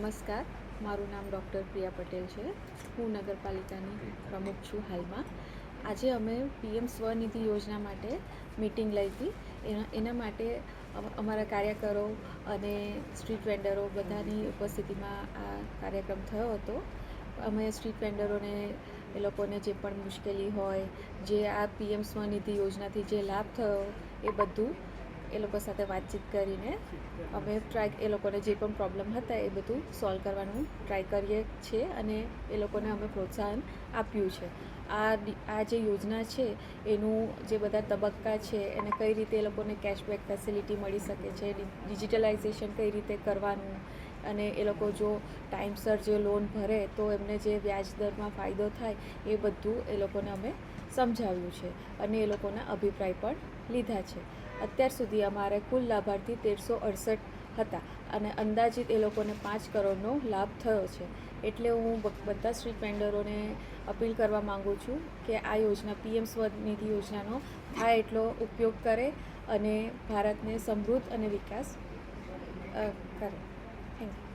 નમસ્કાર, મારું નામ ડૉક્ટર પ્રિયા પટેલ છે. હું નગરપાલિકાની પ્રમુખ છું હાલમાં. આજે અમે PM સ્વનિધિ યોજના માટે મીટિંગ લઈ હતી. એના માટે અમારા કાર્યકરો અને સ્ટ્રીટ વેન્ડરો બધાની ઉપસ્થિતિમાં આ કાર્યક્રમ થયો હતો. અમે સ્ટ્રીટ વેન્ડરોને એ લોકોને જે પણ મુશ્કેલી હોય, જે આ PM સ્વનિધિ યોજનાથી જે લાભ થયો એ બધું એ લોકો સાથે વાતચીત કરીને અમે એ લોકોને જે પણ પ્રોબ્લેમ હતા એ બધું સોલ્વ કરવાનું ટ્રાય કરીએ છીએ અને એ લોકોને અમે પ્રોત્સાહન આપ્યું છે. આ જે યોજના છે એનું જે બધા તબક્કા છે એને કઈ રીતે એ લોકોને કેશબેક ફેસિલિટી મળી શકે છે, ડિજિટલાઇઝેશન કઈ રીતે કરવાનું અને એ લોકો જો ટાઈમસર જે લોન ભરે તો એમને જે વ્યાજ દરમાં ફાયદો થાય એ બધું એ લોકોને અમે સમજાવ્યું છે અને એ લોકોના અભિપ્રાય પણ લીધા છે. અત્યાર સુધી અમારે કુલ લાભાર્થી 1368 હતા અને અંદાજિત એ લોકોને 5 કરોડનો લાભ થયો છે. એટલે હું બધા સ્ટ્રીટ વેન્ડરોને અપીલ કરવા માગું છું કે આ યોજના PM સ્વનિધિ યોજનાનો થાય એટલો ઉપયોગ કરે અને ભારતને સમૃદ્ધ અને વિકાસ કરે. Thank you.